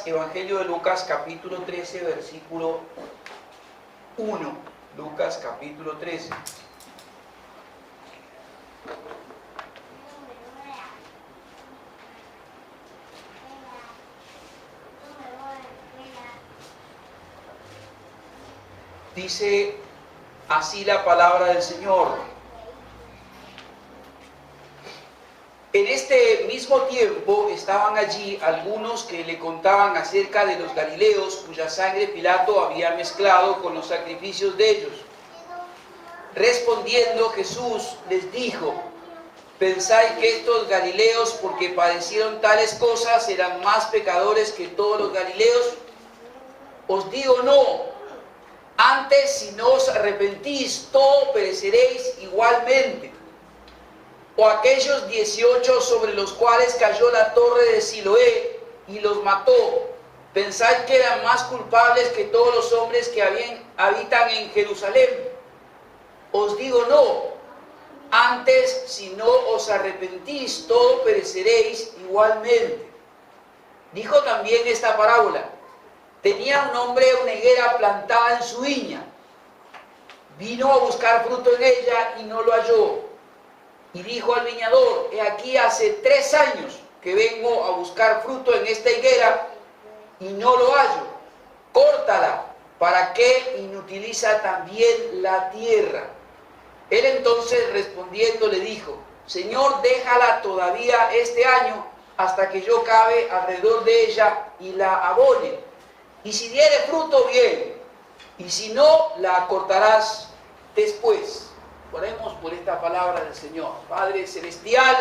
Evangelio de Lucas, capítulo 13, versículo 1. Lucas, capítulo 13. Dice así la palabra del Señor. En este mismo tiempo estaban allí algunos que le contaban acerca de los galileos cuya sangre Pilato había mezclado con los sacrificios de ellos. Respondiendo Jesús les dijo: ¿pensáis que estos galileos, porque padecieron tales cosas, eran más pecadores que todos los galileos? Os digo no. Antes, si no os arrepentís, todos pereceréis igualmente. O aquellos 18 sobre los cuales cayó la torre de Siloé y los mató, ¿pensáis que eran más culpables que todos los hombres que habitan en Jerusalén? Os digo no. Antes, si no os arrepentís, todos pereceréis igualmente. Dijo también esta parábola: tenía un hombre una higuera plantada en su viña. Vino a buscar fruto en ella y no lo halló. Y dijo al viñador: he aquí hace 3 años que vengo a buscar fruto en esta higuera y no lo hallo. Córtala, ¿para qué inutiliza también la tierra? Él entonces respondiendo le dijo: Señor, déjala todavía este año hasta que yo cabe alrededor de ella y la abone. Y si diere fruto, bien, y si no, la cortarás después. Oremos por esta palabra del Señor. Padre celestial,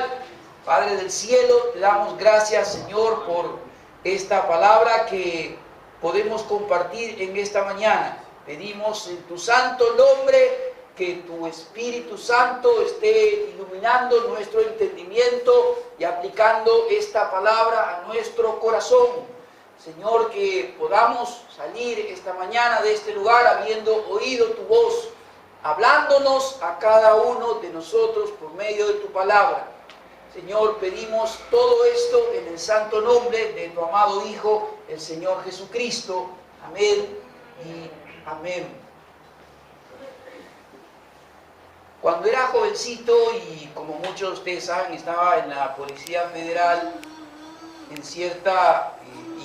Padre del cielo, te damos gracias, Señor, por esta palabra que podemos compartir en esta mañana. Pedimos en tu santo nombre que tu Espíritu Santo esté iluminando nuestro entendimiento y aplicando esta palabra a nuestro corazón. Señor, que podamos salir esta mañana de este lugar habiendo oído tu voz, hablándonos a cada uno de nosotros por medio de tu palabra. Señor, pedimos todo esto en el santo nombre de tu amado Hijo, el Señor Jesucristo. Amén y amén. Cuando era jovencito, y como muchos de ustedes saben, estaba en la Policía Federal, en cierta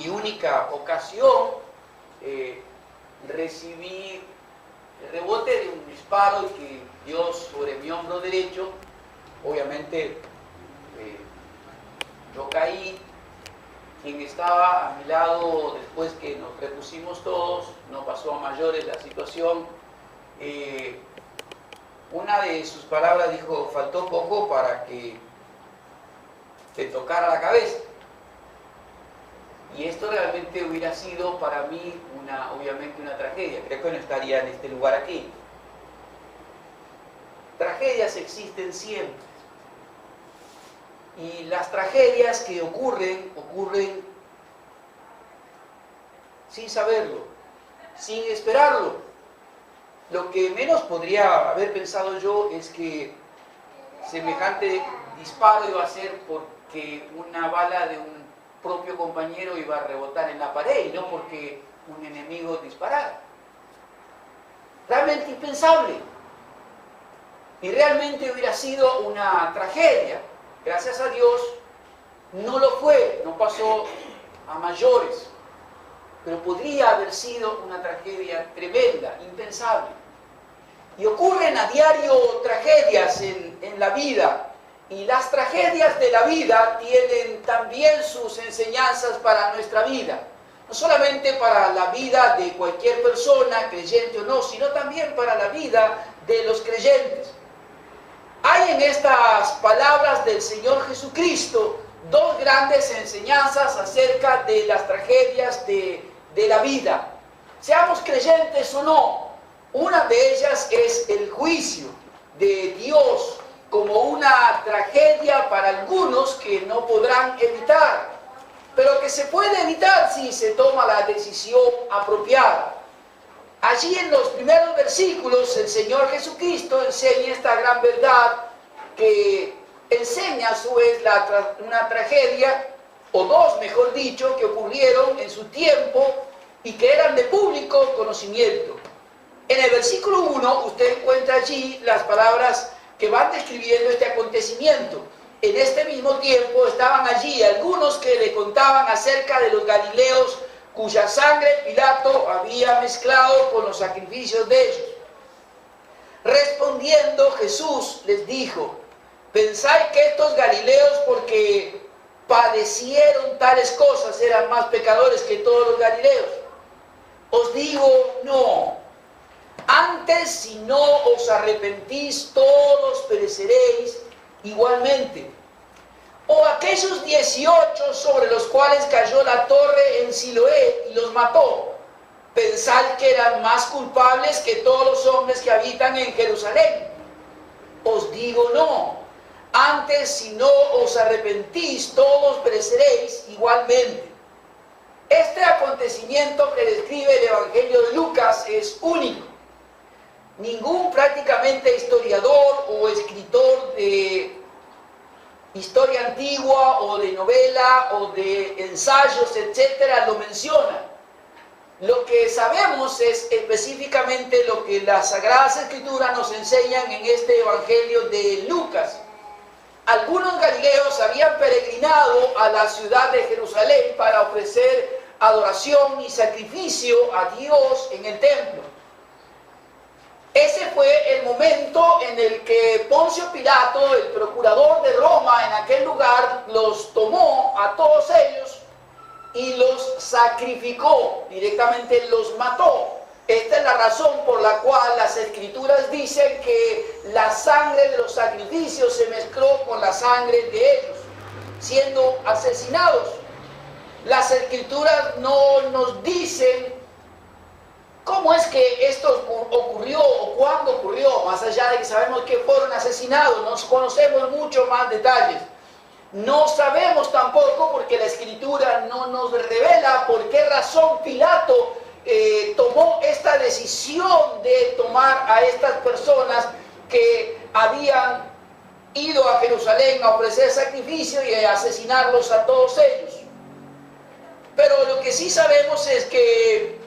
y única ocasión, recibí el rebote de un disparo que dio sobre mi hombro derecho. Obviamente yo caí. Quien estaba a mi lado después que nos repusimos todos, no pasó a mayores la situación. Una de sus palabras dijo: faltó poco para que te tocara la cabeza. Y esto realmente hubiera sido para mí obviamente una tragedia. Creo que no estaría en este lugar aquí. Tragedias existen siempre. Y las tragedias que ocurren sin saberlo, sin esperarlo. Lo que menos podría haber pensado yo es que semejante disparo iba a ser porque una bala de un propio compañero iba a rebotar en la pared y no porque un enemigo disparara. Realmente impensable. Y realmente hubiera sido una tragedia. Gracias a Dios no lo fue, no pasó a mayores. Pero podría haber sido una tragedia tremenda, impensable. Y ocurren a diario tragedias en la vida. Y las tragedias de la vida tienen también sus enseñanzas para nuestra vida. No solamente para la vida de cualquier persona, creyente o no, sino también para la vida de los creyentes. Hay en estas palabras del Señor Jesucristo 2 grandes enseñanzas acerca de las tragedias de la vida. Seamos creyentes o no, una de ellas es el juicio de Dios como una tragedia para algunos que no podrán evitar, pero que se puede evitar si se toma la decisión apropiada. Allí en los primeros versículos el Señor Jesucristo enseña esta gran verdad que enseña a su vez una tragedia o dos, mejor dicho, que ocurrieron en su tiempo y que eran de público conocimiento. En el versículo 1 usted encuentra allí las palabras que van describiendo este acontecimiento. En este mismo tiempo estaban allí algunos que le contaban acerca de los galileos cuya sangre Pilato había mezclado con los sacrificios de ellos. Respondiendo Jesús les dijo: ¿pensáis que estos galileos, porque padecieron tales cosas, eran más pecadores que todos los galileos? Os digo, no. Antes, si no os arrepentís, todos pereceréis igualmente. O aquellos 18 sobre los cuales cayó la torre en Siloé y los mató, ¿pensáis que eran más culpables que todos los hombres que habitan en Jerusalén? Os digo, no. Antes, si no os arrepentís, todos pereceréis igualmente. Este acontecimiento que describe el Evangelio de Lucas es único. Ningún prácticamente historiador o escritor de historia antigua o de novela o de ensayos, etcétera, lo menciona. Lo que sabemos es específicamente lo que las Sagradas Escrituras nos enseñan en este Evangelio de Lucas. Algunos galileos habían peregrinado a la ciudad de Jerusalén para ofrecer adoración y sacrificio a Dios en el templo. Ese fue el momento en el que Poncio Pilato, el procurador de Roma en aquel lugar, los tomó a todos ellos y los sacrificó, directamente los mató. Esta es la razón por la cual las Escrituras dicen que la sangre de los sacrificios se mezcló con la sangre de ellos, siendo asesinados. Las Escrituras no nos dicen cómo es que esto ocurrió o cuándo ocurrió, más allá de que sabemos que fueron asesinados, no conocemos mucho más detalles. No sabemos tampoco, porque la Escritura no nos revela por qué razón Pilato tomó esta decisión de tomar a estas personas que habían ido a Jerusalén a ofrecer sacrificio y a asesinarlos a todos ellos. Pero lo que sí sabemos es que,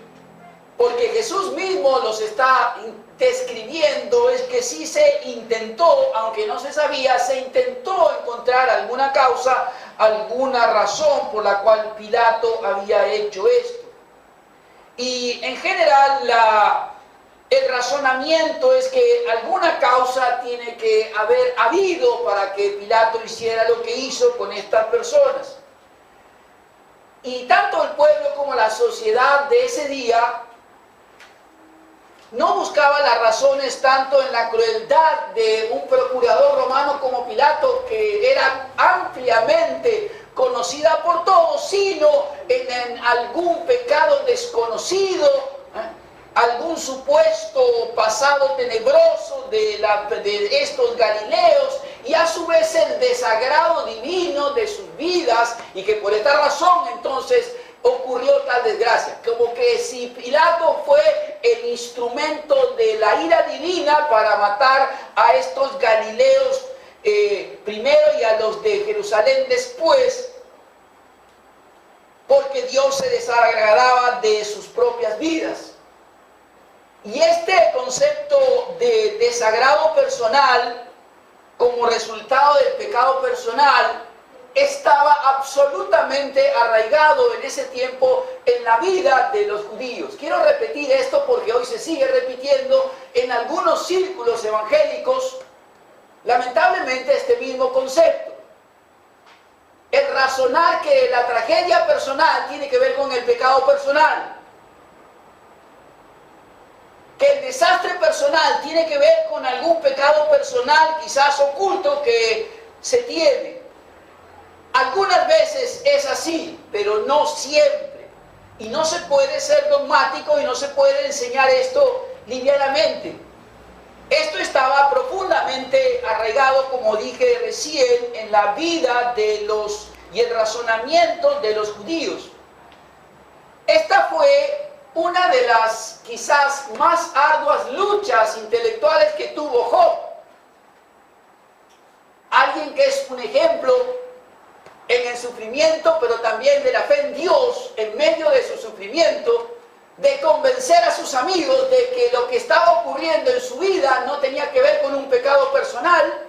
porque Jesús mismo los está describiendo, es que sí se intentó, aunque no se sabía, se intentó encontrar alguna causa, alguna razón por la cual Pilato había hecho esto. Y en general el razonamiento es que alguna causa tiene que haber habido para que Pilato hiciera lo que hizo con estas personas. Y tanto el pueblo como la sociedad de ese día no buscaba las razones tanto en la crueldad de un procurador romano como Pilato, que era ampliamente conocida por todos, sino en algún pecado desconocido, algún supuesto pasado tenebroso de estos galileos, y a su vez el desagrado divino de sus vidas, y que por esta razón entonces ocurrió tal desgracia. Como que si Pilato fue el instrumento de la ira divina para matar a estos galileos primero y a los de Jerusalén después, porque Dios se desagradaba de sus propias vidas. Y este concepto de desagrado personal como resultado del pecado personal estaba absolutamente arraigado en ese tiempo en la vida de los judíos. Quiero repetir esto porque hoy se sigue repitiendo en algunos círculos evangélicos, lamentablemente, este mismo concepto. El razonar que la tragedia personal tiene que ver con el pecado personal, que el desastre personal tiene que ver con algún pecado personal quizás oculto que se tiene. Algunas veces es así, pero no siempre. Y no se puede ser dogmático y no se puede enseñar esto livianamente. Esto estaba profundamente arraigado, como dije recién, en la vida y el razonamiento de los judíos. Esta fue una de las quizás más arduas luchas intelectuales que tuvo Job. Alguien que es un ejemplo en en el sufrimiento, pero también de la fe en Dios en medio de su sufrimiento, de convencer a sus amigos de que lo que estaba ocurriendo en su vida no tenía que ver con un pecado personal.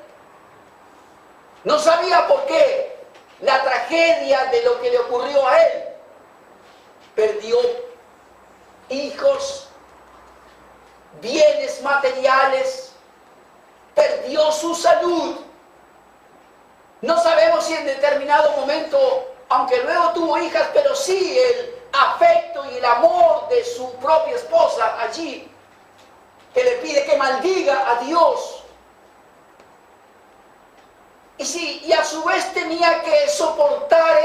No sabía por qué la tragedia de lo que le ocurrió a él. Perdió hijos, bienes materiales, perdió su salud. No sabemos si en determinado momento, aunque luego tuvo hijas, pero sí el afecto y el amor de su propia esposa allí, que le pide que maldiga a Dios. Y a su vez tenía que soportar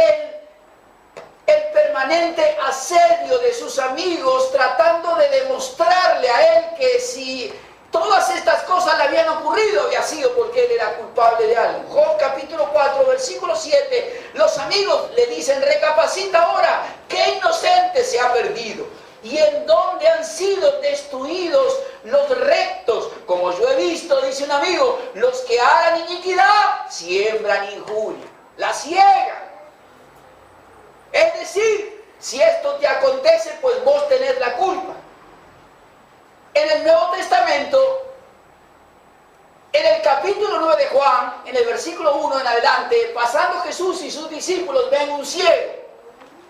el permanente asedio de sus amigos, tratando de demostrarle a él que si todas estas cosas le habían ocurrido, había sido porque él era culpable de algo. Job capítulo 4, versículo 7, los amigos le dicen: recapacita ahora, ¿qué inocente se ha perdido? ¿Y en dónde han sido destruidos los rectos? Como yo he visto, dice un amigo, los que harán iniquidad siembran injuria, la ciegan. Es decir, si esto te acontece, pues vos tenés la culpa. En el Nuevo Testamento, en el capítulo 9 de Juan, en el versículo 1 en adelante, pasando Jesús y sus discípulos ven un ciego.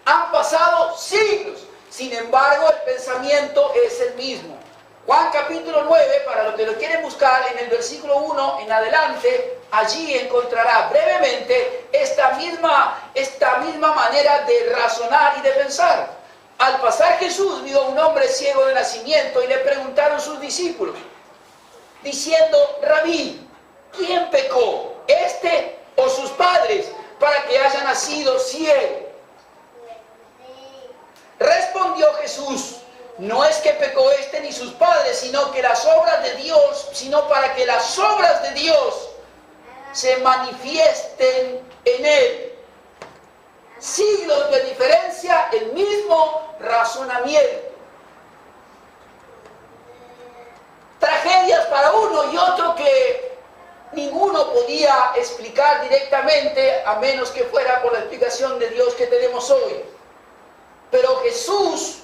Han pasado siglos, sin embargo el pensamiento es el mismo. Juan capítulo 9, para los que lo quieren buscar, en el versículo 1 en adelante, allí encontrará brevemente esta misma manera de razonar y de pensar. Al pasar Jesús vio a un hombre ciego de nacimiento y le preguntaron sus discípulos, diciendo: Rabí, ¿quién pecó, este o sus padres, para que haya nacido ciego? Respondió Jesús: no es que pecó este ni sus padres, sino que las obras de Dios, sino para que las obras de Dios se manifiesten en él. Siglos de diferencia, el mismo razonamiento. Tragedias para uno y otro que ninguno podía explicar directamente, a menos que fuera por la explicación de Dios que tenemos hoy. Pero Jesús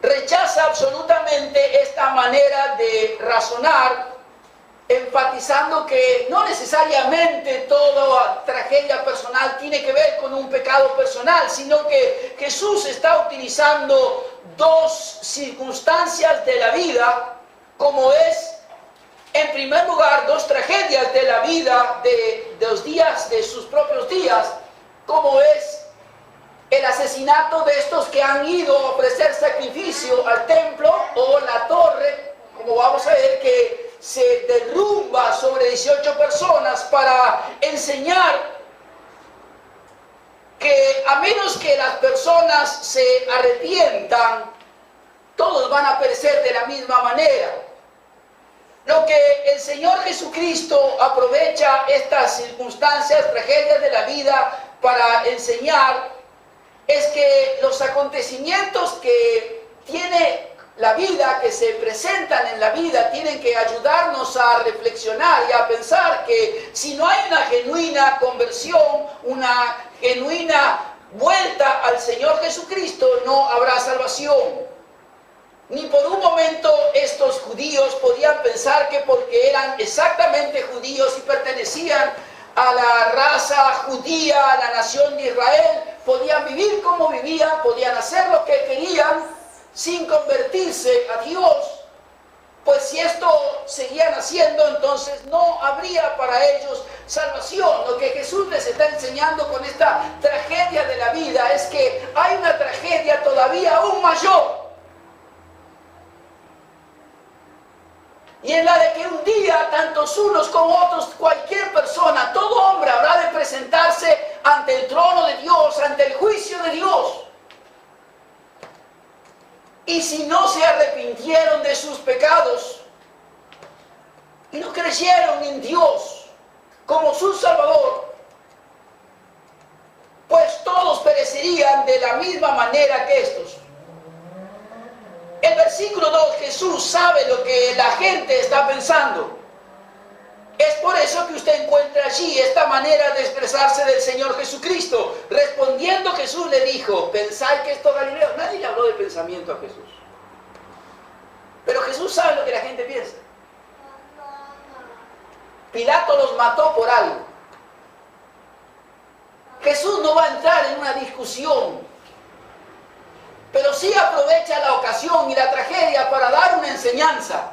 rechaza absolutamente esta manera de razonar, enfatizando que no necesariamente toda tragedia personal tiene que ver con un pecado personal, sino que Jesús está utilizando dos circunstancias de la vida, como es, en primer lugar, dos tragedias de la vida de los días, de sus propios días, como es el asesinato de estos que han ido a ofrecer sacrificio al templo, o la torre, como vamos a ver, que se derrumba sobre 18 personas para enseñar que a menos que las personas se arrepientan, todos van a perecer de la misma manera. Lo que el Señor Jesucristo aprovecha estas circunstancias, tragedias de la vida, para enseñar es que los acontecimientos que tiene la vida, que se presentan en la vida, tienen que ayudarnos a reflexionar y a pensar que si no hay una genuina conversión, una genuina vuelta al Señor Jesucristo, no habrá salvación. Ni por un momento estos judíos podían pensar que porque eran exactamente judíos y pertenecían a la raza judía, a la nación de Israel, podían vivir como vivían, podían hacer lo que querían sin convertirse a Dios. Pues si esto seguían haciendo, entonces no habría para ellos salvación. Lo que Jesús les está enseñando con esta tragedia de la vida es que hay una tragedia todavía aún mayor. Y en la de que un día, tantos unos como otros, cualquier persona, todo hombre habrá de presentarse ante el trono de Dios, ante el juicio de Dios. Y si no se arrepintieron de sus pecados y no creyeron en Dios como su Salvador, pues todos perecerían de la misma manera que estos. El versículo 2, Jesús sabe lo que la gente está pensando. Es por eso que usted encuentra allí esta manera de expresarse del Señor Jesucristo. Respondiendo Jesús le dijo, ¿pensáis que estos galileos? Nadie le habló de pensamiento a Jesús. Pero Jesús sabe lo que la gente piensa. Pilato los mató por algo. Jesús no va a entrar en una discusión, pero sí aprovecha la ocasión y la tragedia para dar una enseñanza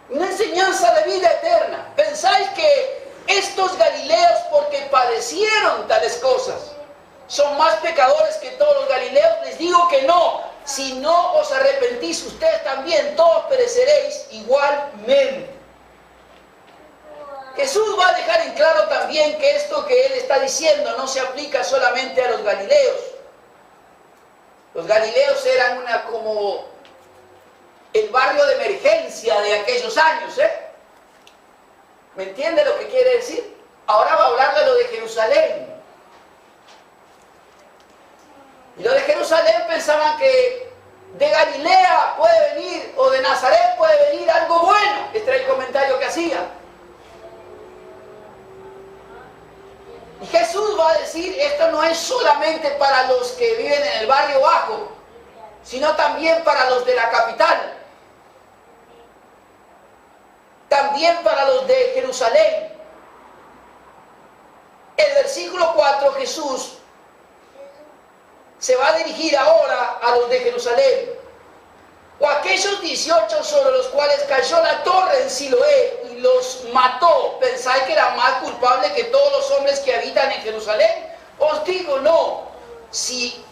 de vida eterna. ¿Pensáis que estos galileos, porque padecieron tales cosas, son más pecadores que todos los galileos? Les digo que no. Si no os arrepentís, ustedes también, todos pereceréis igualmente. Jesús va a dejar en claro también que esto que Él está diciendo no se aplica solamente a los galileos. Los galileos eran como el barrio de emergencia de aquellos años, ¿Me entiende lo que quiere decir? Ahora va a hablar de lo de Jerusalén. Y los de Jerusalén pensaban que de Galilea puede venir, o de Nazaret puede venir algo bueno. Este era el comentario que hacía. Y Jesús va a decir, esto no es solamente para los que viven en el barrio bajo, sino también para los de la capital. También para los de Jerusalén. El versículo 4, Jesús se va a dirigir ahora a los de Jerusalén. O aquellos 18 sobre los cuales cayó la torre en Siloé y los mató, ¿pensáis que era más culpable que todos los hombres que habitan en Jerusalén? Os digo, no. Si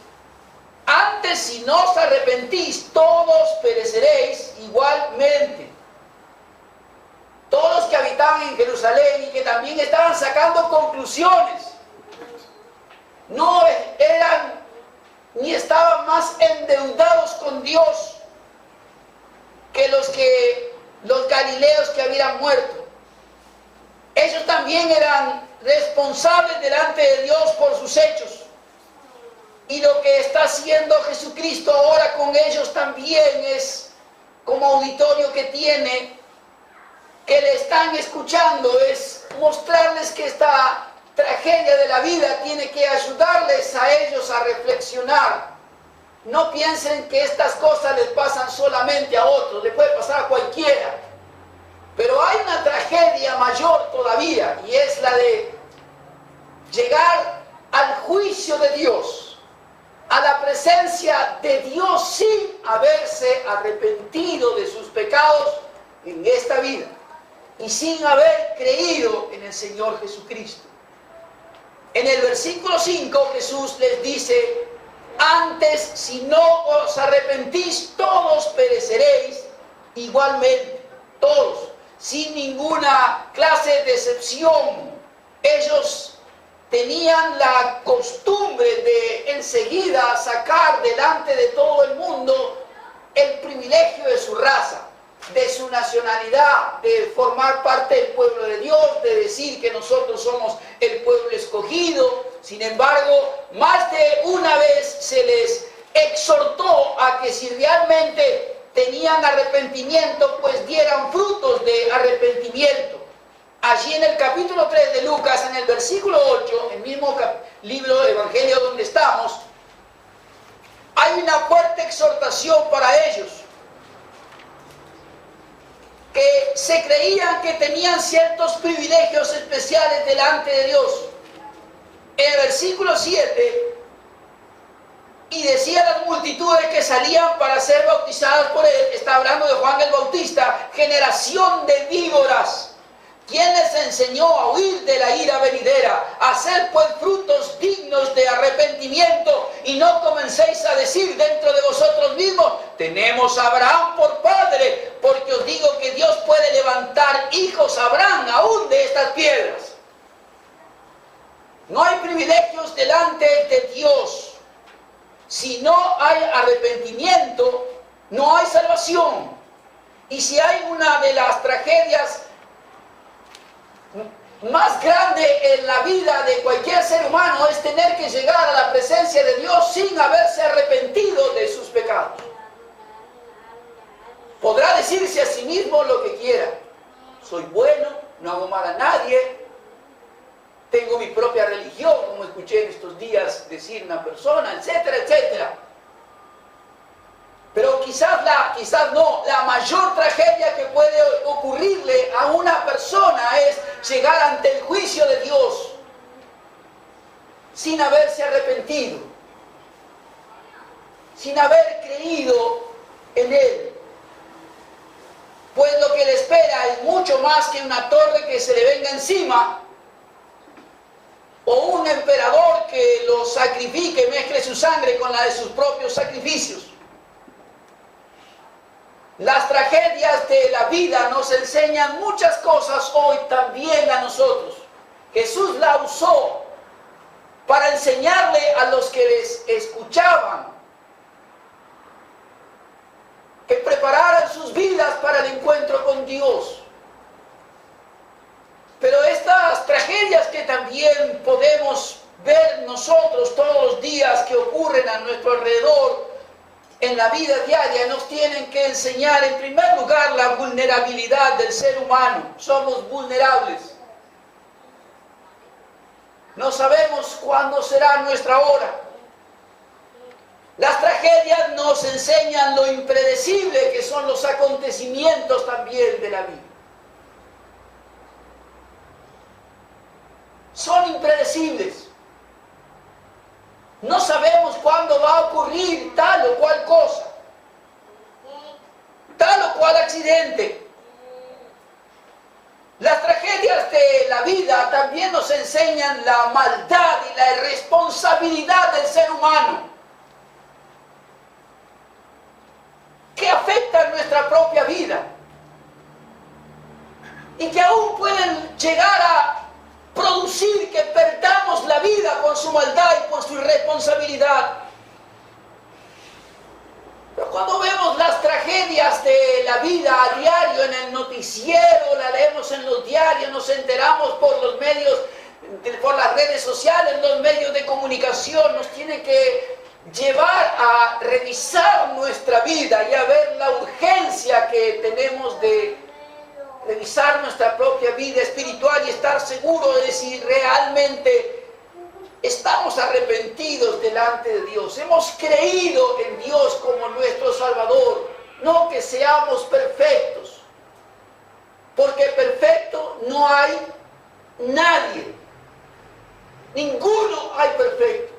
no os arrepentís, todos pereceréis igualmente. Todos los que habitaban en Jerusalén y que también estaban sacando conclusiones, no eran ni estaban más endeudados con Dios que los galileos que habían muerto. Ellos también eran responsables delante de Dios por sus hechos. Y lo que está haciendo Jesucristo ahora con ellos también es, como auditorio que tiene, que le están escuchando, es mostrarles que esta tragedia de la vida tiene que ayudarles a ellos a reflexionar. No piensen que estas cosas les pasan solamente a otros, les puede pasar a cualquiera. Pero hay una tragedia mayor todavía, y es la de llegar al juicio de Dios, a la presencia de Dios sin haberse arrepentido de sus pecados en esta vida y sin haber creído en el Señor Jesucristo. En el versículo 5 Jesús les dice, antes si no os arrepentís, todos pereceréis igualmente, todos, sin ninguna clase de excepción. Ellos tenían la costumbre de enseguida sacar delante de todo el mundo el privilegio de su raza, de su nacionalidad, de formar parte del pueblo de Dios, de decir que nosotros somos el pueblo escogido. Sin embargo, más de una vez se les exhortó a que si realmente tenían arrepentimiento, pues dieran frutos de arrepentimiento. Allí en el capítulo 3 de Lucas, en el versículo 8, el mismo libro de Evangelio donde estamos, hay una fuerte exhortación para ellos, que se creían que tenían ciertos privilegios especiales delante de Dios. En el versículo 7, y decía a las multitudes que salían para ser bautizadas por él, está hablando de Juan el Bautista, generación de víboras, ¿quién les enseñó a huir de la ira venidera? Haced pues frutos dignos de arrepentimiento, y no comencéis a decir dentro de vosotros mismos, tenemos a Abraham por padre, porque os digo que Dios puede levantar hijos a Abraham aún de estas piedras. No hay privilegios delante de Dios. Si no hay arrepentimiento, no hay salvación. Y si hay una de las tragedias más grande en la vida de cualquier ser humano, es tener que llegar a la presencia de Dios sin haberse arrepentido de sus pecados. Podrá decirse a sí mismo lo que quiera. Soy bueno, no hago mal a nadie, tengo mi propia religión, como escuché en estos días decir una persona, etcétera, etcétera. Pero quizás no, la mayor tragedia que puede ocurrirle a una persona es llegar ante el juicio de Dios sin haberse arrepentido, sin haber creído en Él. Pues lo que le espera es mucho más que una torre que se le venga encima, o un emperador que lo sacrifique, mezcle su sangre con la de sus propios sacrificios. Las tragedias de la vida nos enseñan muchas cosas hoy también a nosotros. Jesús la usó para enseñarle a los que les escuchaban que prepararan sus vidas para el encuentro con Dios. Pero estas tragedias que también podemos ver nosotros todos los días que ocurren a nuestro alrededor en la vida diaria nos tienen que enseñar en primer lugar la vulnerabilidad del ser humano. Somos vulnerables. No sabemos cuándo será nuestra hora. Las tragedias nos enseñan lo impredecible que son los acontecimientos también de la vida. Son impredecibles. No sabemos cuándo va a ocurrir tal o cual cosa, tal o cual accidente. Las tragedias de la vida también nos enseñan la maldad y la irresponsabilidad del ser humano, que afectan nuestra propia vida y que aún pueden llegar a producir que perdamos la vida con su maldad y con su irresponsabilidad. Pero cuando vemos las tragedias de la vida a diario en el noticiero, la leemos en los diarios, nos enteramos por los medios, por las redes sociales, los medios de comunicación, nos tiene que llevar a revisar nuestra vida y a ver la urgencia que tenemos de revisar nuestra propia vida espiritual y estar seguros de si realmente estamos arrepentidos delante de Dios. Hemos creído en Dios como nuestro Salvador, no que seamos perfectos, porque perfecto no hay nadie, ninguno hay perfecto.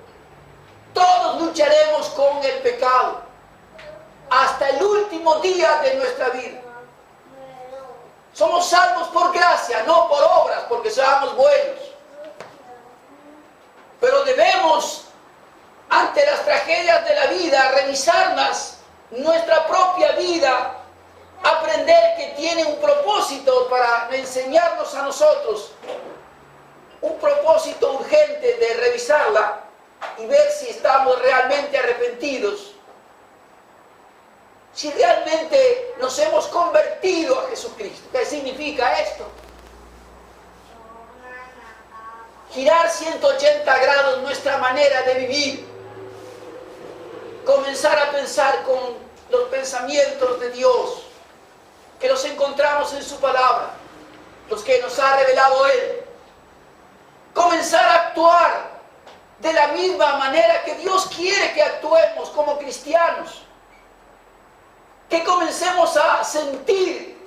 Todos lucharemos con el pecado hasta el último día de nuestra vida. Somos salvos por gracia, no por obras, porque seamos buenos. Pero debemos, ante las tragedias de la vida, revisarlas, nuestra propia vida, aprender que tiene un propósito para enseñarnos a nosotros, un propósito urgente de revisarla y ver si estamos realmente arrepentidos, si realmente nos hemos convertido a Jesucristo. ¿Qué significa esto? Girar 180 grados nuestra manera de vivir, comenzar a pensar con los pensamientos de Dios, que los encontramos en su palabra, los que nos ha revelado Él, comenzar a actuar de la misma manera que Dios quiere que actuemos como cristianos, que comencemos a sentir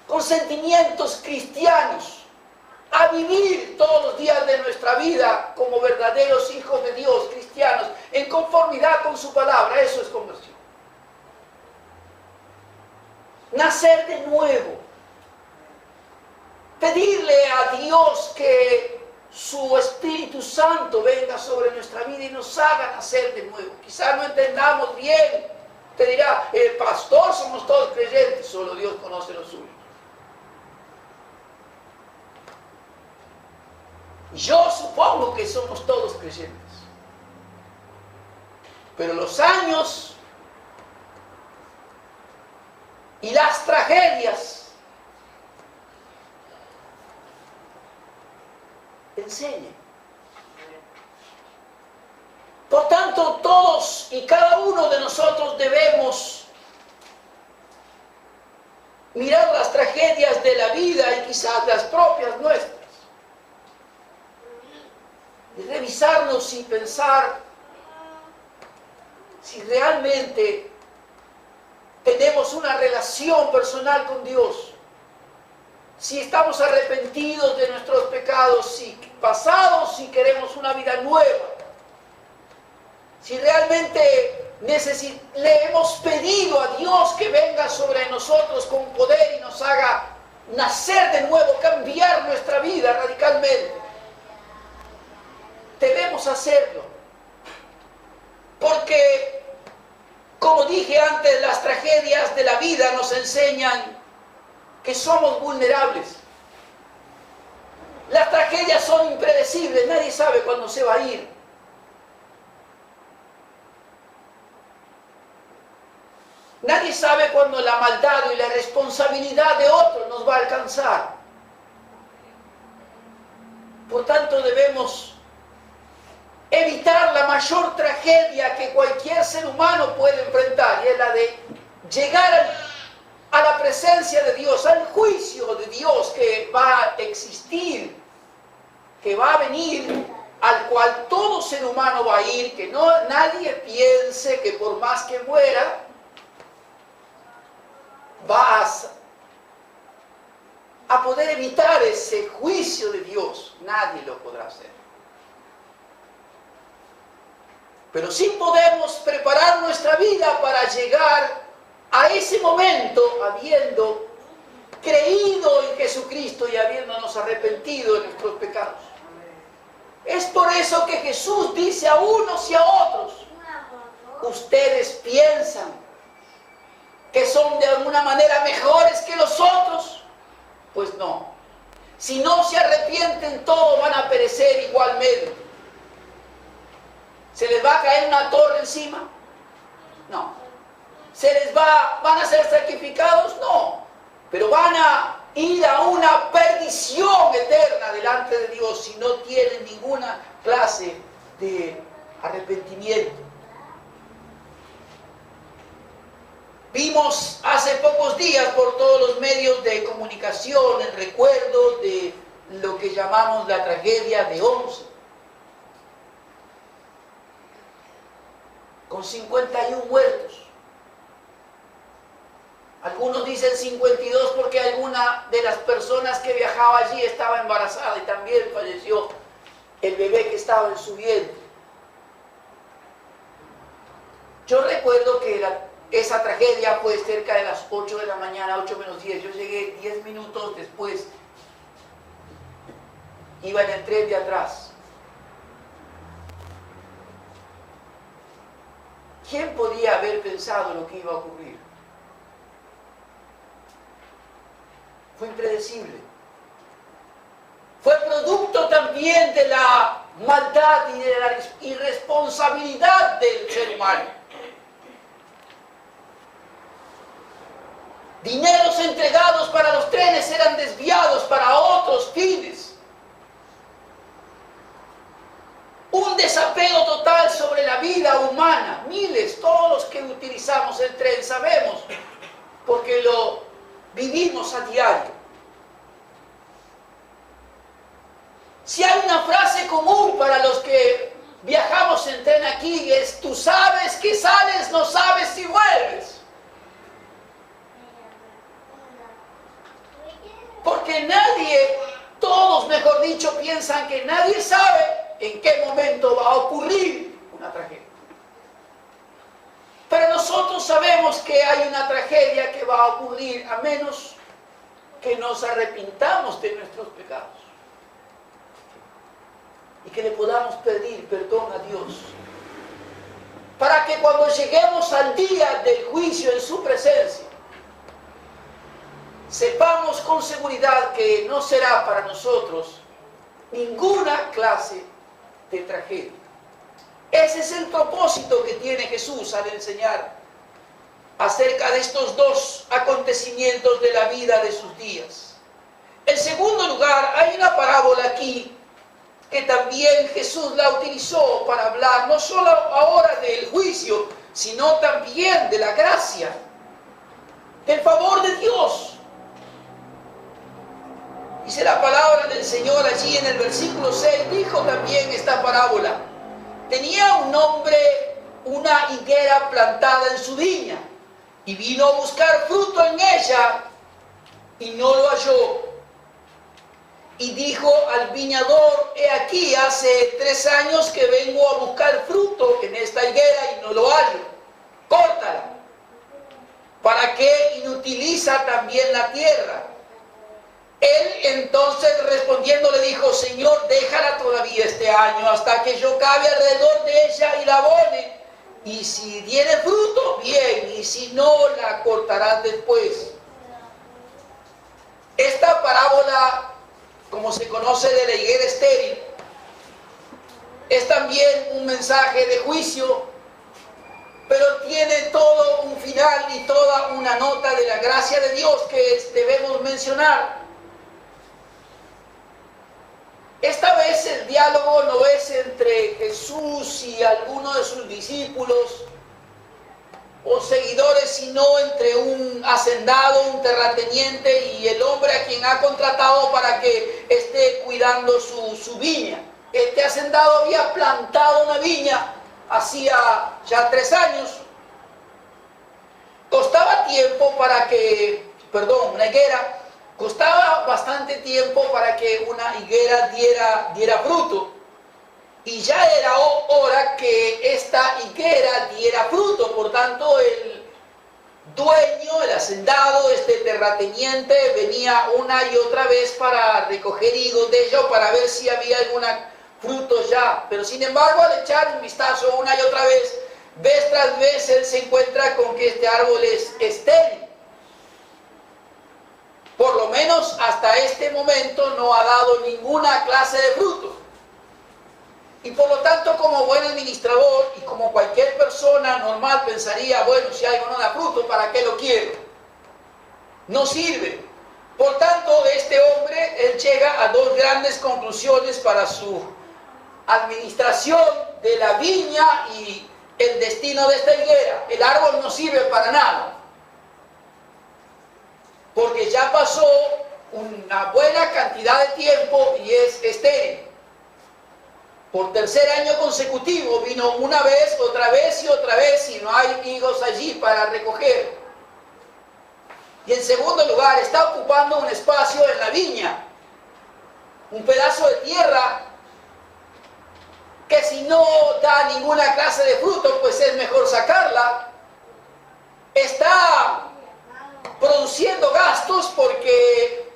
con sentimientos cristianos, a vivir todos los días de nuestra vida como verdaderos hijos de Dios, cristianos, en conformidad con su palabra. Eso es conversión. Nacer de nuevo. Pedirle a Dios que su Espíritu Santo venga sobre nuestra vida y nos haga nacer de nuevo. Quizás no entendamos bien. Te dirá, el pastor, somos todos creyentes, solo Dios conoce los suyos. Yo supongo que somos todos creyentes. Pero los años y las tragedias enseñan. Por tanto, todos y cada uno de nosotros debemos mirar las tragedias de la vida y quizás las propias nuestras. Y revisarnos y pensar si realmente tenemos una relación personal con Dios, si estamos arrepentidos de nuestros pecados, si pasados, si queremos una vida nueva, si realmente le hemos pedido a Dios que venga sobre nosotros con poder y nos haga nacer de nuevo, cambiar nuestra vida radicalmente. Debemos hacerlo, porque, como dije antes, las tragedias de la vida nos enseñan que somos vulnerables. Las tragedias son impredecibles, nadie sabe cuándo se va a ir. Nadie sabe cuándo la maldad y la responsabilidad de otros nos va a alcanzar. Por tanto, debemos evitar la mayor tragedia que cualquier ser humano puede enfrentar, y es la de llegar a la presencia de Dios, al juicio de Dios que va a existir, que va a venir, al cual todo ser humano va a ir, que nadie piense que por más que muera, vas a poder evitar ese juicio de Dios. Nadie lo podrá hacer. Pero sí podemos preparar nuestra vida para llegar a ese momento habiendo creído en Jesucristo y habiéndonos arrepentido de nuestros pecados. Es por eso que Jesús dice a unos y a otros: ustedes piensan que son de alguna manera mejores que los otros. Pues no. Si no se arrepienten, todos van a perecer igualmente. ¿Se les va a caer una torre encima? No. ¿Van a ser sacrificados? No. Pero van a ir a una perdición eterna delante de Dios si no tienen ninguna clase de arrepentimiento. Vimos hace pocos días por todos los medios de comunicación el recuerdo de lo que llamamos la tragedia de Once, con 51 muertos. Algunos dicen 52 porque alguna de las personas que viajaba allí estaba embarazada y también falleció el bebé que estaba en su vientre. Yo recuerdo que esa tragedia fue cerca de las 8 de la mañana, 8 menos 10. Yo llegué 10 minutos después. Iba en el tren de atrás. ¿Quién podía haber pensado lo que iba a ocurrir? Fue impredecible. Fue producto también de la maldad y de la irresponsabilidad del ser humano. Dineros entregados para los trenes eran desviados para otros fines. Un desapego total sobre la vida humana. Miles, todos los que utilizamos el tren sabemos, porque lo vivimos a diario. Si hay una frase común para los que viajamos en tren aquí, es: tú sabes que sales, no sabes si vuelves. Porque todos mejor dicho, piensan que nadie sabe en qué momento va a ocurrir una tragedia. Pero nosotros sabemos que hay una tragedia que va a ocurrir a menos que nos arrepintamos de nuestros pecados y que le podamos pedir perdón a Dios, para que cuando lleguemos al día del juicio en su presencia, sepamos con seguridad que no será para nosotros ninguna clase de tragedia. Ese es el propósito que tiene Jesús al enseñar acerca de estos dos acontecimientos de la vida de sus días. En segundo lugar, hay una parábola aquí que también Jesús la utilizó para hablar no solo ahora del juicio, sino también de la gracia, del favor de Dios Dice la palabra del Señor allí en el versículo 6, dijo también esta parábola. Tenía un hombre una higuera plantada en su viña, y vino a buscar fruto en ella, y no lo halló. Y dijo al viñador: he aquí, hace 3 años que vengo a buscar fruto en esta higuera y no lo hallo. Córtala. ¿Para qué inutiliza también la tierra? Él entonces respondiendo le dijo: Señor, déjala todavía este año hasta que yo cabe alrededor de ella y la abone. Y si diere fruto, bien, y si no, la cortarás después. Esta parábola, como se conoce de la higuera estéril, es también un mensaje de juicio, pero tiene todo un final y toda una nota de la gracia de Dios que debemos mencionar. Esta vez el diálogo no es entre Jesús y alguno de sus discípulos o seguidores, sino entre un hacendado, un terrateniente y el hombre a quien ha contratado para que esté cuidando su viña. Este hacendado había plantado una viña hacía ya 3 años. Costaba tiempo una higuera, costaba bastante tiempo para que una higuera diera fruto. Y ya era hora que esta higuera diera fruto. Por tanto, el dueño, el hacendado, este terrateniente, venía una y otra vez para recoger higos de ella, para ver si había algún fruto ya. Pero sin embargo, al echar un vistazo una y otra vez tras vez, él se encuentra con que este árbol es estéril. Por lo menos hasta este momento no ha dado ninguna clase de fruto. Y por lo tanto, como buen administrador y como cualquier persona normal pensaría: bueno, si algo no da fruto, ¿para qué lo quiero? No sirve. Por tanto, este hombre, él llega a 2 grandes conclusiones para su administración de la viña y el destino de esta higuera. El árbol no sirve para nada, porque ya pasó una buena cantidad de tiempo y es estéril. Por 3er año consecutivo vino una vez, otra vez y otra vez, y no hay higos allí para recoger. Y en segundo lugar, está ocupando un espacio en la viña, un pedazo de tierra que si no da ninguna clase de fruto, pues es mejor sacarla. Está produciendo gastos porque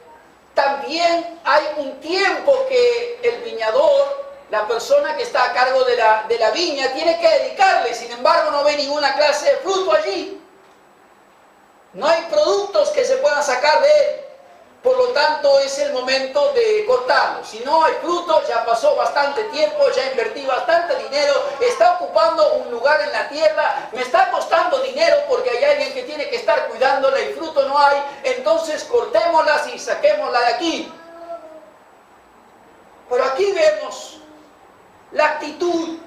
también hay un tiempo que el viñador, la persona que está a cargo de la viña, tiene que dedicarle. Sin embargo, no ve ninguna clase de fruto allí. No hay productos que se puedan sacar de él. Por lo tanto, es el momento de cortarlo. Si no hay fruto, ya pasó bastante tiempo, ya invertí bastante dinero, está ocupando un lugar en la tierra, me está costando dinero porque hay alguien que tiene que estar cuidándola y fruto no hay. Entonces cortémoslas y saquémosla de aquí. Pero aquí vemos la actitud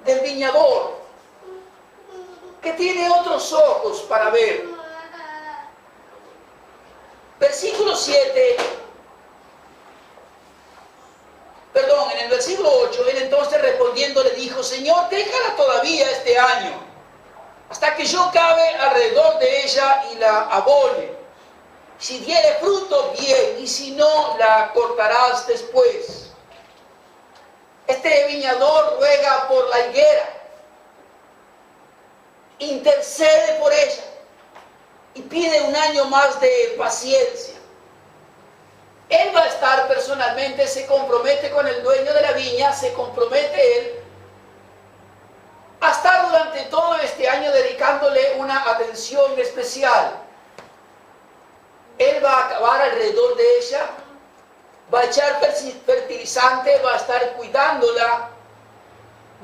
del viñador, que tiene otros ojos para ver. Versículo 7, en el versículo 8, él entonces respondiendo le dijo: Señor, déjala todavía este año, hasta que yo cabe alrededor de ella y la abone. Si diere fruto, bien, y si no, la cortarás después. Este viñador ruega por la higuera, intercede por ella y pide un año más de paciencia. Él va a estar personalmente, se compromete con el dueño de la viña, se compromete él a estar durante todo este año dedicándole una atención especial. Él va a acabar alrededor de ella, va a echar fertilizante, va a estar cuidándola.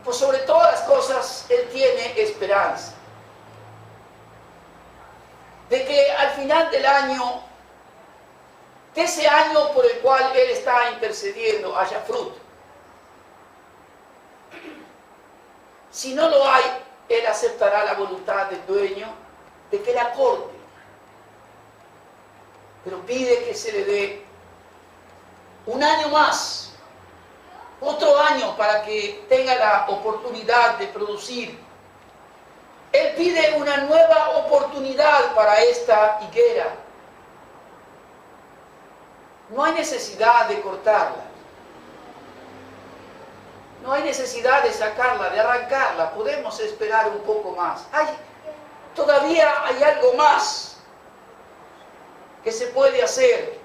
Pues sobre todas las cosas, él tiene esperanza de que al final del año, de ese año por el cual él está intercediendo, haya fruto. Si no lo hay, él aceptará la voluntad del dueño de que la corte, pero pide que se le dé un año más, otro año para que tenga la oportunidad de producir. Él pide una nueva oportunidad para esta higuera. No hay necesidad de cortarla. No hay necesidad de sacarla, de arrancarla. Podemos esperar un poco más. Todavía hay algo más que se puede hacer.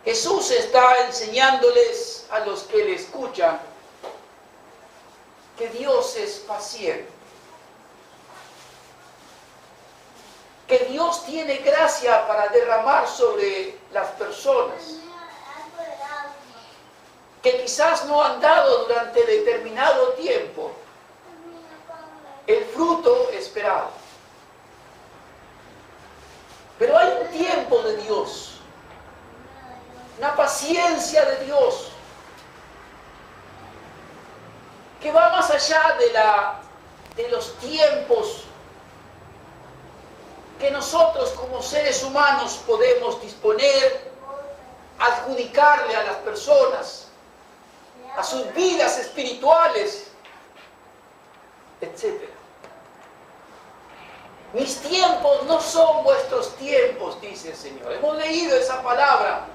Jesús está enseñándoles a los que le escuchan que Dios es paciente, que Dios tiene gracia para derramar sobre las personas, que quizás no han dado durante determinado tiempo el fruto esperado. Pero hay un tiempo de Dios, una paciencia de Dios, que va más allá de los tiempos que nosotros como seres humanos podemos disponer, adjudicarle a las personas, a sus vidas espirituales, etc. Mis tiempos no son vuestros tiempos, dice el Señor. Hemos leído esa palabra.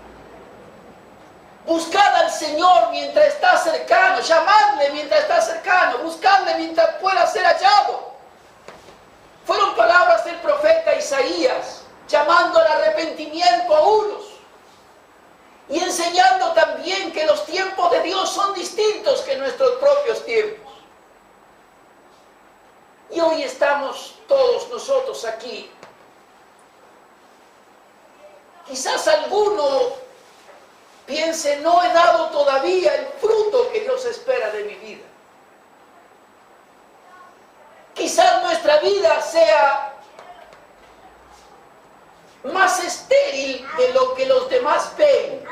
Buscad al Señor mientras está cercano, llamadle mientras está cercano, buscadle mientras pueda ser hallado. Fueron palabras del profeta Isaías, llamando al arrepentimiento a unos y enseñando también que los tiempos de Dios son distintos que nuestros propios tiempos. Y hoy estamos todos nosotros aquí. Quizás alguno piense, no he dado todavía el fruto que Dios espera de mi vida. Quizás nuestra vida sea más estéril de lo que los demás ven.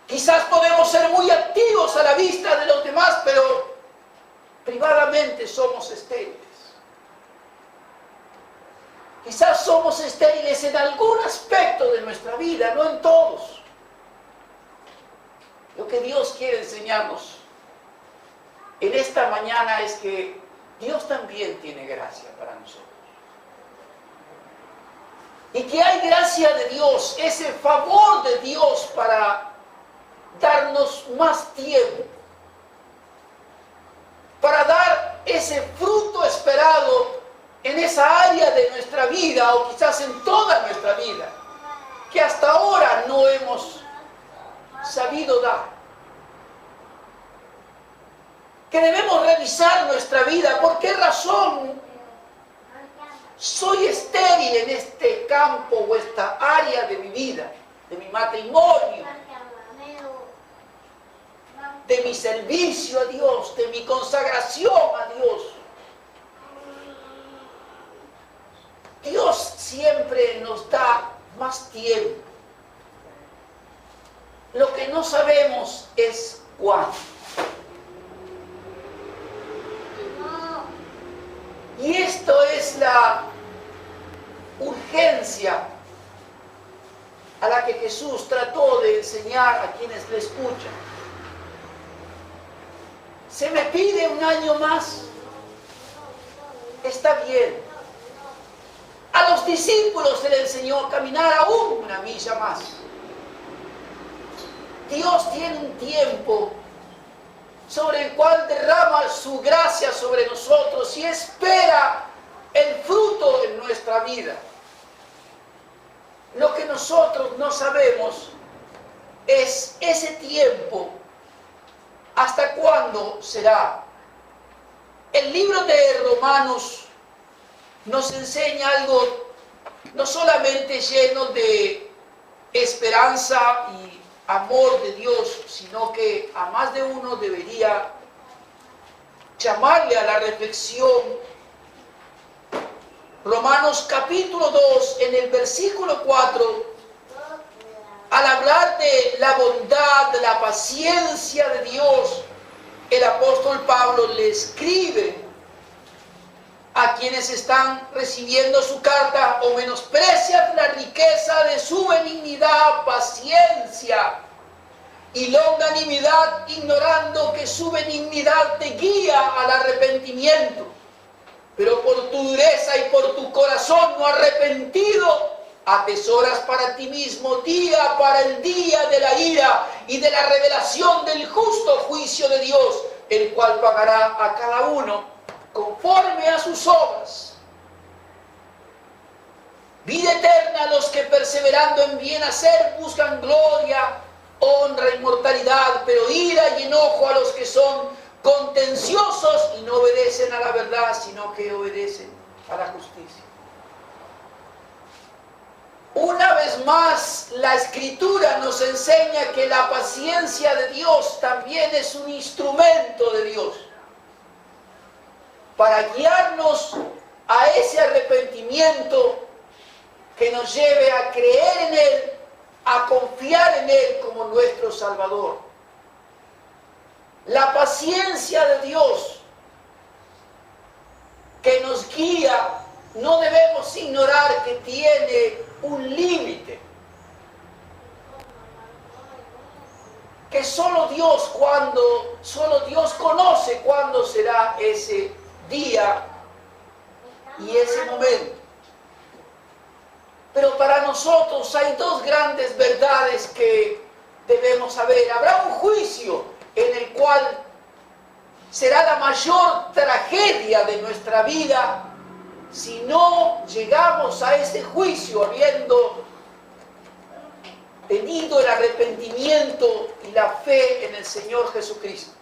Quizás podemos ser muy activos a la vista de los demás, pero privadamente somos estériles. Quizás somos estériles en algún aspecto de nuestra vida, no en todos. Lo que Dios quiere enseñarnos en esta mañana es que Dios también tiene gracia para nosotros. Y que hay gracia de Dios, ese favor de Dios para darnos más tiempo, para dar ese fruto esperado en esa área de nuestra vida, o quizás en toda nuestra vida, que hasta ahora no hemos sabido dar. Que debemos revisar nuestra vida. ¿Por qué razón soy estéril en este campo o esta área de mi vida, de mi matrimonio, de mi servicio a Dios, de mi consagración a Dios? Dios siempre nos da más tiempo. Lo que no sabemos es cuándo. Y esto es la urgencia a la que Jesús trató de enseñar a quienes le escuchan. ¿Se me pide un año más? Está bien. A los discípulos se les enseñó a caminar aún una milla más. Dios tiene un tiempo sobre el cual derrama su gracia sobre nosotros y espera el fruto en nuestra vida. Lo que nosotros no sabemos es ese tiempo, hasta cuándo será. El libro de Romanos nos enseña algo no solamente lleno de esperanza y amor de Dios, sino que a más de uno debería llamarle a la reflexión. Romanos capítulo 2, en el versículo 4, al hablar de la bondad, de la paciencia de Dios, el apóstol Pablo le escribe a quienes están recibiendo su carta o menosprecian la riqueza de su benignidad, paciencia y longanimidad, ignorando que su benignidad te guía al arrepentimiento. Pero por tu dureza y por tu corazón no arrepentido, atesoras para ti mismo día para el día de la ira y de la revelación del justo juicio de Dios, el cual pagará a cada uno conforme a sus obras. Vida eterna a los que perseverando en bien hacer buscan gloria, honra, inmortalidad, pero ira y enojo a los que son contenciosos y no obedecen a la verdad, sino que obedecen a la justicia. Una vez más, la Escritura nos enseña que la paciencia de Dios también es un instrumento de Dios para guiarnos a ese arrepentimiento que nos lleve a creer en Él, a confiar en Él como nuestro Salvador. La paciencia de Dios que nos guía, no debemos ignorar que tiene un límite. Que solo Dios conoce cuándo será ese día y ese momento. Pero para nosotros hay dos grandes verdades que debemos saber. Habrá un juicio en el cual será la mayor tragedia de nuestra vida si no llegamos a ese juicio habiendo tenido el arrepentimiento y la fe en el Señor Jesucristo.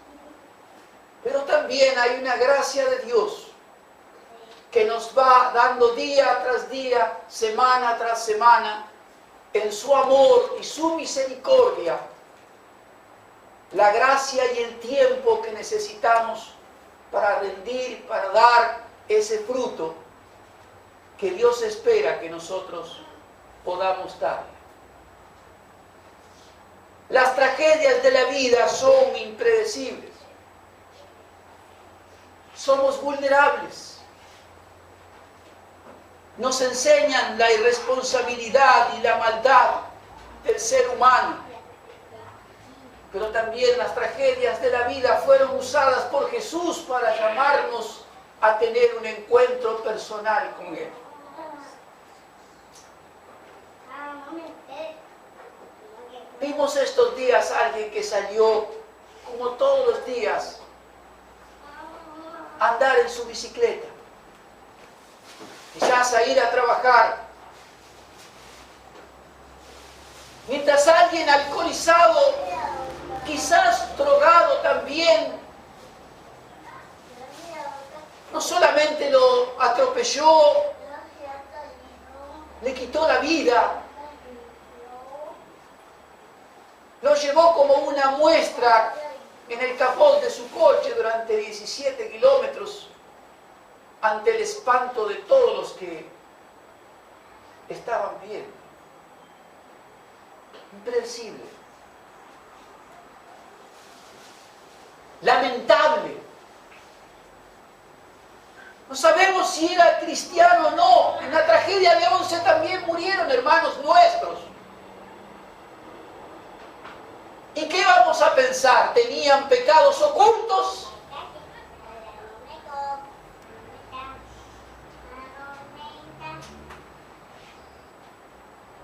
Pero también hay una gracia de Dios que nos va dando día tras día, semana tras semana, en su amor y su misericordia, la gracia y el tiempo que necesitamos para rendir, para dar ese fruto que Dios espera que nosotros podamos dar. Las tragedias de la vida son impredecibles. Somos vulnerables. Nos enseñan la irresponsabilidad y la maldad del ser humano. Pero también las tragedias de la vida fueron usadas por Jesús para llamarnos a tener un encuentro personal con Él. Vimos estos días a alguien que salió, como todos los días, a andar en su bicicleta. Quizás a ir a trabajar. Mientras alguien alcoholizado, quizás drogado también, no solamente lo atropelló, le quitó la vida, lo llevó como una muestra en el capot de su coche durante 17 kilómetros ante el espanto de todos los que estaban viendo. Impredecible. Lamentable. No sabemos si era cristiano o no. En la tragedia de 11 también murieron hermanos nuestros. ¿Y qué vamos a pensar? ¿Tenían pecados ocultos?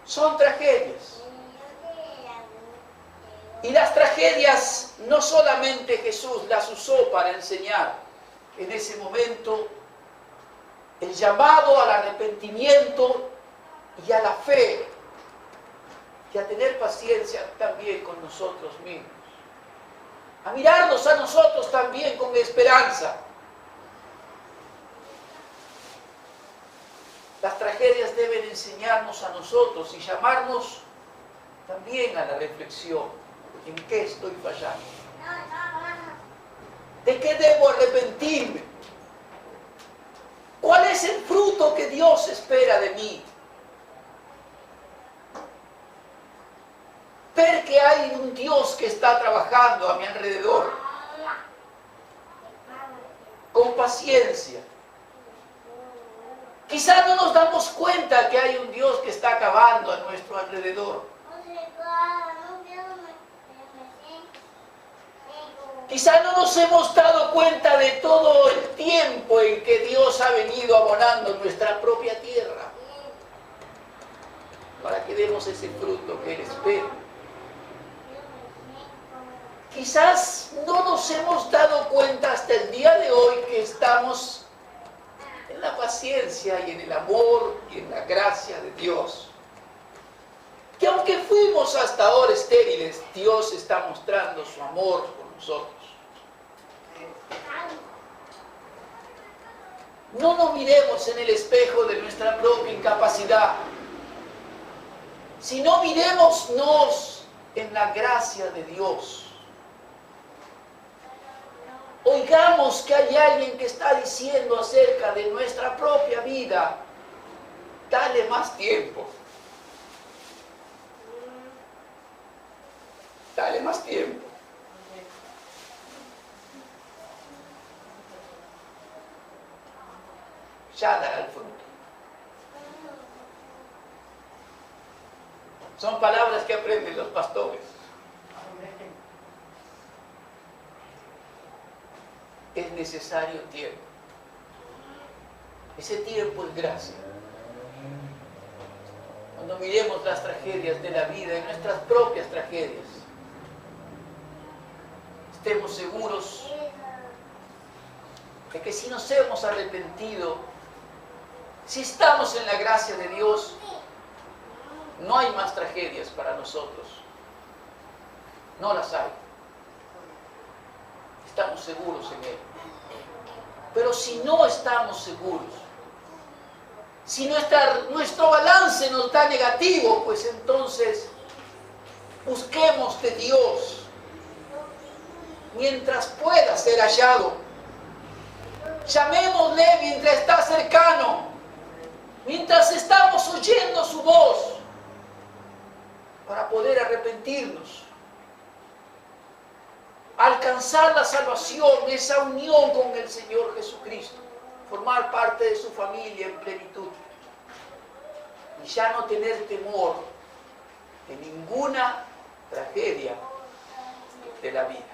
Son tragedias. Y las tragedias no solamente Jesús las usó para enseñar en ese momento el llamado al arrepentimiento y a la fe y a tener paciencia también con nosotros mismos, a mirarnos a nosotros también con esperanza. Las tragedias deben enseñarnos a nosotros y llamarnos también a la reflexión. ¿En qué estoy fallando? ¿De qué debo arrepentirme? ¿Cuál es el fruto que Dios espera de mí? Ver que hay un Dios que está trabajando a mi alrededor con paciencia, Quizás no nos damos cuenta que hay un Dios que está acabando a nuestro alrededor. Quizás no nos hemos dado cuenta de todo el tiempo en que Dios ha venido abonando nuestra propia tierra para que demos ese fruto que Él espera. Quizás no nos hemos dado cuenta hasta el día de hoy que estamos en la paciencia y en el amor y en la gracia de Dios. Que aunque fuimos hasta ahora estériles, Dios está mostrando su amor por nosotros. No nos miremos en el espejo de nuestra propia incapacidad, sino miremosnos en la gracia de Dios. Oigamos que hay alguien que está diciendo acerca de nuestra propia vida, dale más tiempo. Dale más tiempo. Ya dará el fruto. Son palabras que aprenden los pastores. Es necesario tiempo. Ese tiempo es gracia. Cuando miremos las tragedias de la vida y nuestras propias tragedias, estemos seguros de que si nos hemos arrepentido, si estamos en la gracia de Dios, no hay más tragedias para nosotros. No las hay. Estamos seguros en Él. Pero si no estamos seguros, si nuestro balance nos da negativo, pues entonces busquemos de Dios mientras pueda ser hallado. Llamémosle mientras está cercano, mientras estamos oyendo su voz, para poder arrepentirnos, alcanzar la salvación, esa unión con el Señor Jesucristo, formar parte de su familia en plenitud y ya no tener temor de ninguna tragedia de la vida.